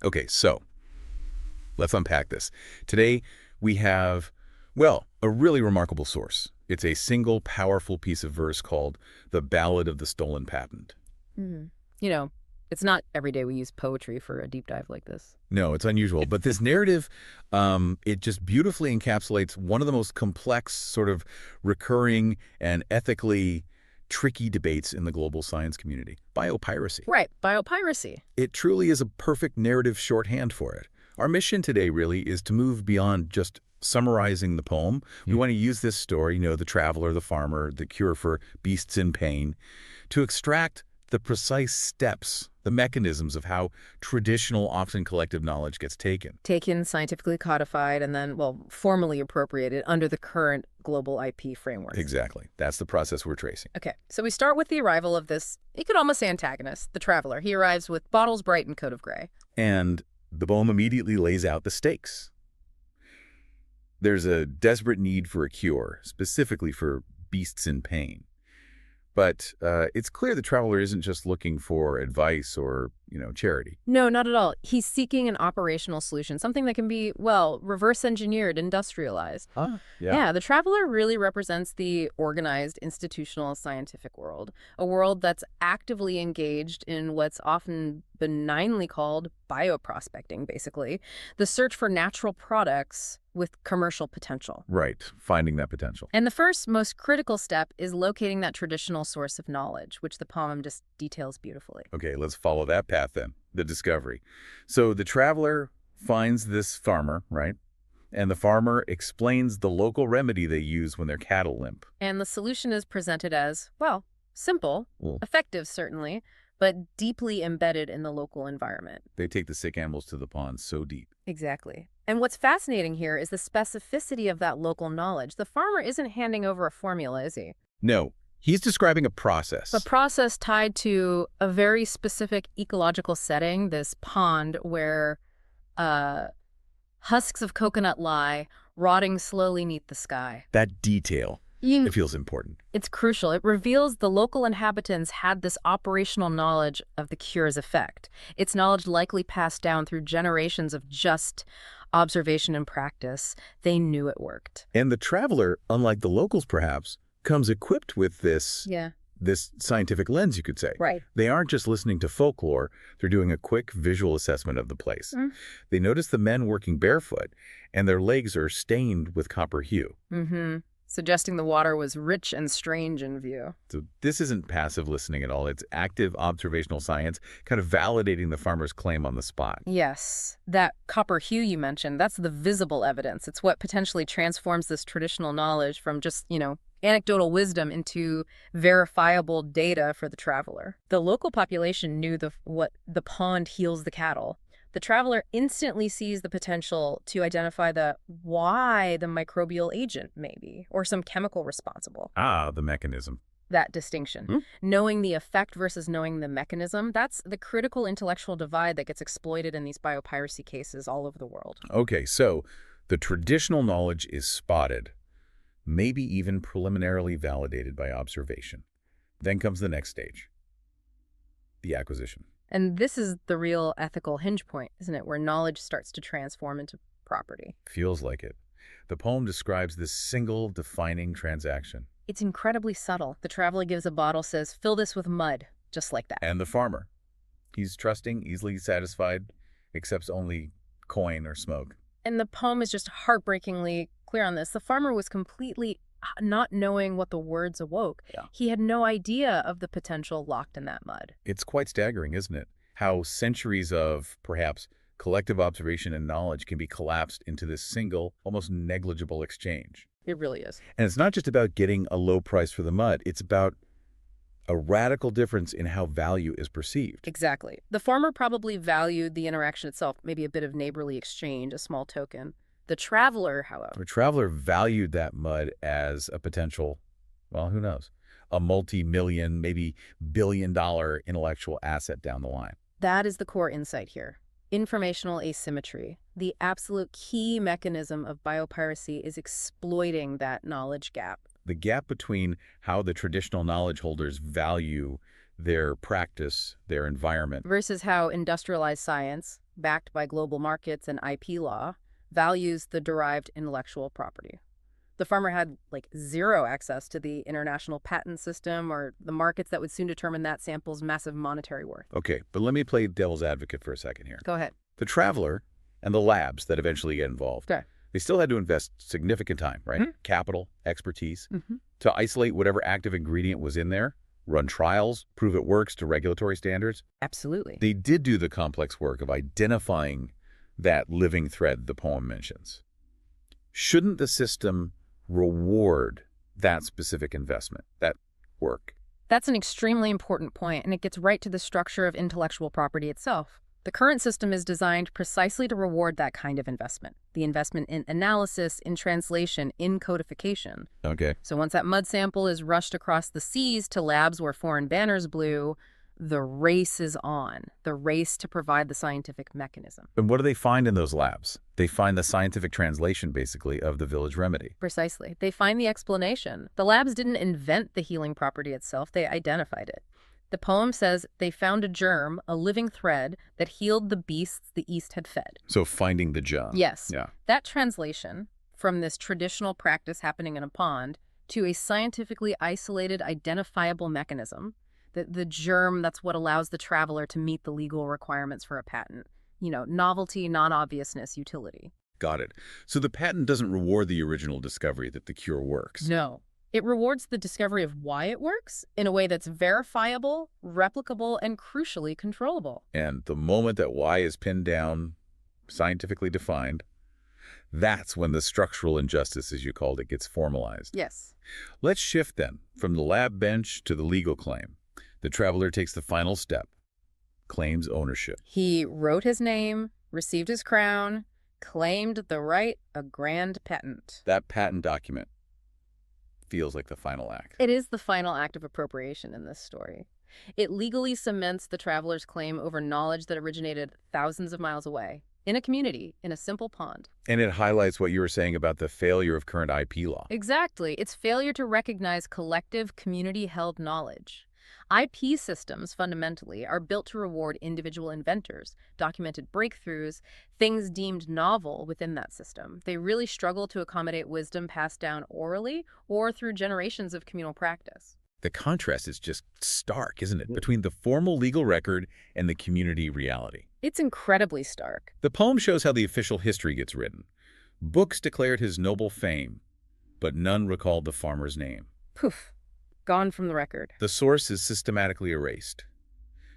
Okay, so let's unpack this. Today, we have, well, a really remarkable source. It's a single, powerful piece of verse called the Ballad of the Stolen Patent. Hmm. You know, it's not every day we use poetry for a deep dive like this. No, it's unusual, but this narrative, it just beautifully encapsulates one of the most complex, sort of recurring and ethically tricky debates in the global science community, biopiracy. Right, biopiracy. It truly is a perfect narrative shorthand for it. Our mission today really is to move beyond just summarizing the poem. We want to use this story, the traveler, the farmer, the cure for beasts in pain, to extract the precise steps, the mechanisms of how traditional, often collective knowledge gets taken. Taken, scientifically codified, and then, well, formally appropriated under the current global IP framework. Exactly. That's the process we're tracing. Okay, so we start with the arrival of this, you could almost say antagonist, the traveler. He arrives with bottles bright and coat of gray. And the poem immediately lays out the stakes. There's a desperate need for a cure, specifically for beasts in pain. But it's clear the traveler isn't just looking for advice or, charity. No, not at all. He's seeking an operational solution, something that can be, well, reverse engineered, industrialized. Ah, Yeah, the traveler really represents the organized institutional scientific world, a world that's actively engaged in what's often benignly called bioprospecting, basically, the search for natural products with commercial potential. Right, finding that potential. And the first, most critical step is locating that traditional source of knowledge, which the poem just details beautifully. Okay, let's follow that path then, the discovery. So the traveler finds this farmer, right? And the farmer explains the local remedy they use when their cattle limp. And the solution is presented as, well, simple, Well, effective certainly, but deeply embedded in the local environment. they take the sick animals to the pond so deep. Exactly. And what's fascinating here is the specificity of that local knowledge. The farmer isn't handing over a formula, is he? No, he's describing a process. A process tied to a very specific ecological setting, this pond where husks of coconut lie rotting slowly neath the sky. That detail, it feels important. It's crucial. It reveals the local inhabitants had this operational knowledge of the cure's effect. It's knowledge likely passed down through generations of just observation and practice. They knew it worked. And the traveler, unlike the locals perhaps, comes equipped with this scientific lens, you could say. Right. They aren't just listening to folklore, they're doing a quick visual assessment of the place. They notice the men working barefoot, and their legs are stained with copper hue. Suggesting the water was rich and strange in view. So this isn't passive listening at all. It's active observational science, kind of validating the farmer's claim on the spot. Yes, that copper hue you mentioned, that's the visible evidence. It's what potentially transforms this traditional knowledge from just, anecdotal wisdom into verifiable data for the traveler. The local population knew what the pond heals the cattle. The traveler instantly sees the potential to identify why the microbial agent may be, or some chemical responsible. Ah, the mechanism. That distinction. Knowing the effect versus knowing the mechanism, that's the critical intellectual divide that gets exploited in these biopiracy cases all over the world. Okay, so the traditional knowledge is spotted, maybe even preliminarily validated by observation. Then comes the next stage, the acquisition. And this is the real ethical hinge point, isn't it, where knowledge starts to transform into property. Feels like it. The poem describes this single defining transaction. It's incredibly subtle. The traveler gives a bottle, says, fill this with mud, just like that. And the farmer. He's trusting, easily satisfied, accepts only coin or smoke. And the poem is just heartbreakingly clear on this. The farmer was completely not knowing what the words awoke. Yeah. He had no idea of the potential locked in that mud. It's quite staggering, isn't it? How centuries of, perhaps, collective observation and knowledge can be collapsed into this single, almost negligible exchange. It really is. And it's not just about getting a low price for the mud. It's about a radical difference in how value is perceived. Exactly. The farmer probably valued the interaction itself, maybe a bit of neighborly exchange, a small token. The traveler, however. The traveler valued that mud as a potential, well, who knows, a multi-million, maybe billion-dollar intellectual asset down the line. That is the core insight here. Informational asymmetry. The absolute key mechanism of biopiracy is exploiting that knowledge gap. The gap between how the traditional knowledge holders value their practice, their environment. Versus how industrialized science, backed by global markets and IP law, values the derived intellectual property. The farmer had like zero access to the international patent system or the markets that would soon determine that sample's massive monetary worth. Okay, but let me play devil's advocate for a second here. Go ahead. The traveler and the labs that eventually get involved, Okay. they still had to invest significant time, right? Capital, expertise, to isolate whatever active ingredient was in there, run trials, prove it works to regulatory standards. Absolutely. They did do the complex work of identifying that living thread the poem mentions. Shouldn't the system reward that specific investment, that work? That's an extremely important point, and it gets right to the structure of intellectual property itself. The current system is designed precisely to reward that kind of investment, the investment in analysis, in translation, in codification. Okay. So once that mud sample is rushed across the seas to labs where foreign banners blew, the race is on, the race to provide the scientific mechanism. And what do they find in those labs? They find the scientific translation, basically, of the village remedy. Precisely. They find the explanation. The labs didn't invent the healing property itself, they identified it. The poem says they found a germ, a living thread, that healed the beasts the East had fed. So finding the germ. Yes. Yeah. That translation, from this traditional practice happening in a pond to a scientifically isolated, identifiable mechanism, the germ, that's what allows the traveler to meet the legal requirements for a patent. You know, novelty, non-obviousness, utility. Got it. So the patent doesn't reward the original discovery that the cure works. No. It rewards the discovery of why it works in a way that's verifiable, replicable, and crucially controllable. And the moment that why is pinned down, scientifically defined, that's when the structural injustice, as you called it, gets formalized. Yes. Let's shift then from the lab bench to the legal claim. The traveler takes the final step, claims ownership. He wrote his name, received his crown, claimed the right, a grand patent. That patent document feels like the final act. It is the final act of appropriation in this story. It legally cements the traveler's claim over knowledge that originated thousands of miles away, in a community, in a simple pond. And it highlights what you were saying about the failure of current IP law. Exactly. Its failure to recognize collective, community-held knowledge. IP systems, fundamentally, are built to reward individual inventors, documented breakthroughs, things deemed novel within that system. They really struggle to accommodate wisdom passed down orally or through generations of communal practice. The contrast is just stark, isn't it, between the formal legal record and the community reality. It's incredibly stark. The poem shows how the official history gets written. Books declared his noble fame, but none recalled the farmer's name. Poof. Gone from the record. The source is systematically erased,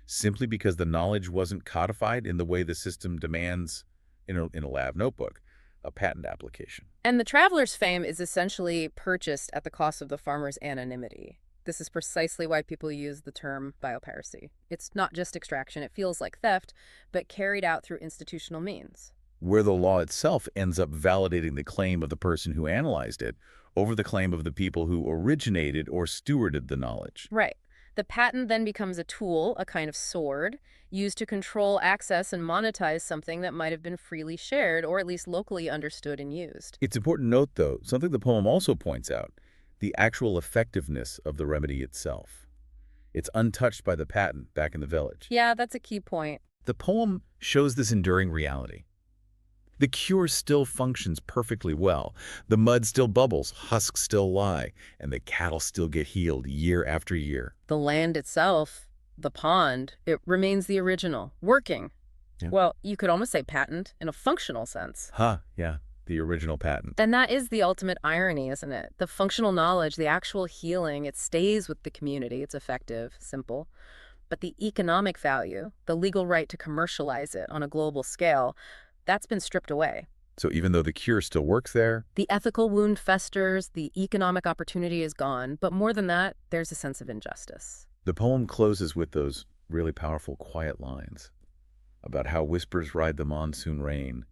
simply because the knowledge wasn't codified in the way the system demands in a lab notebook, a patent application. And the traveler's fame is essentially purchased at the cost of the farmer's anonymity. This is precisely why people use the term biopiracy. It's not just extraction, it feels like theft, but carried out through institutional means. Where the law itself ends up validating the claim of the person who analyzed it over the claim of the people who originated or stewarded the knowledge. Right. The patent then becomes a tool, a kind of sword, used to control access and monetize something that might have been freely shared or at least locally understood and used. It's important to note, though, something the poem also points out, the actual effectiveness of the remedy itself. It's untouched by the patent back in the village. Yeah, that's a key point. The poem shows this enduring reality. The cure still functions perfectly well. The mud still bubbles, husks still lie, and the cattle still get healed year after year. The land itself, the pond, it remains the original, working. Yeah. Well, you could almost say patent in a functional sense. Yeah, the original patent. And that is the ultimate irony, isn't it? The functional knowledge, the actual healing, it stays with the community. It's effective, simple. But the economic value, the legal right to commercialize it on a global scale, that's been stripped away. So even though the cure still works there, the ethical wound festers, the economic opportunity is gone, but more than that, there's a sense of injustice. The poem closes with those really powerful quiet lines about how whispers ride the monsoon rain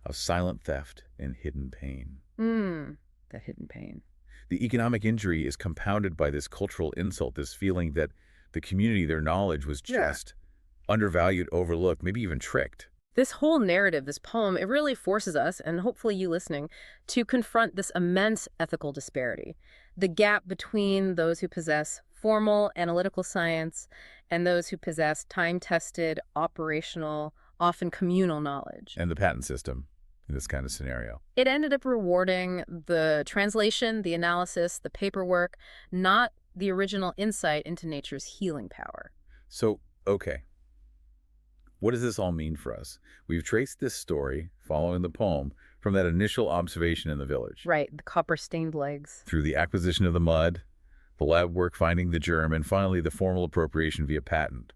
of silent theft and hidden pain. That hidden pain. The economic injury is compounded by this cultural insult, this feeling that the community, their knowledge was just undervalued, overlooked, maybe even tricked. This whole narrative, this poem, it really forces us, and hopefully you listening, to confront this immense ethical disparity. The gap between those who possess formal analytical science, and those who possess time-tested, operational, often communal knowledge. And the patent system in this kind of scenario. It ended up rewarding the translation, the analysis, the paperwork, not the original insight into nature's healing power. So, okay. What does this all mean for us? We've traced this story, following the poem, from that initial observation in the village. Right, the copper-stained legs. Through the acquisition of the mud, the lab work finding the germ, and finally the formal appropriation via patent.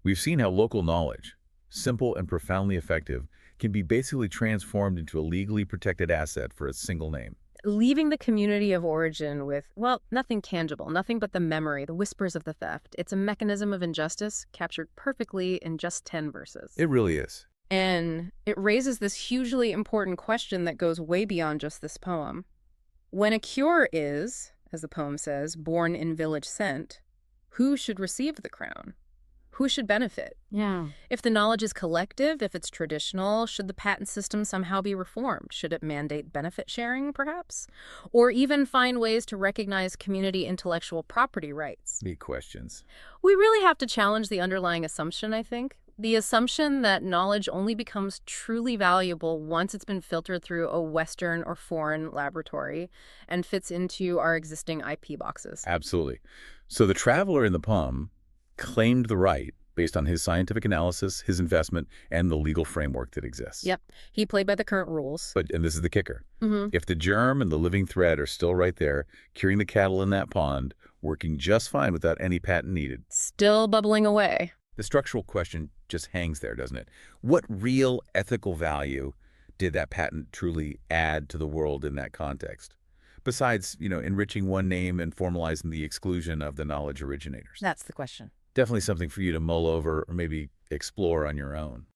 We've seen how local knowledge, simple and profoundly effective, can be basically transformed into a legally protected asset for a single name. Leaving the community of origin with, well, nothing tangible, nothing but the memory, the whispers of the theft. It's a mechanism of injustice captured perfectly in just 10 verses. It really is. And it raises this hugely important question that goes way beyond just this poem. When a cure is, as the poem says, born in village sent, who should receive the crown? Who should benefit? Yeah. If the knowledge is collective, if it's traditional, should the patent system somehow be reformed? Should it mandate benefit sharing, perhaps? Or even find ways to recognize community intellectual property rights? Big questions. We really have to challenge the underlying assumption, I think. The assumption that knowledge only becomes truly valuable once it's been filtered through a Western or foreign laboratory and fits into our existing IP boxes. Absolutely. So the traveler in the poem claimed the right based on his scientific analysis, his investment, and the legal framework that exists. Yep. He played by the current rules. And this is the kicker. Mm-hmm. If the germ and the living thread are still right there, curing the cattle in that pond, working just fine without any patent needed. Still bubbling away. The structural question just hangs there, doesn't it? What real ethical value did that patent truly add to the world in that context? Besides, enriching one name and formalizing the exclusion of the knowledge originators. That's the question. Definitely something for you to mull over or maybe explore on your own.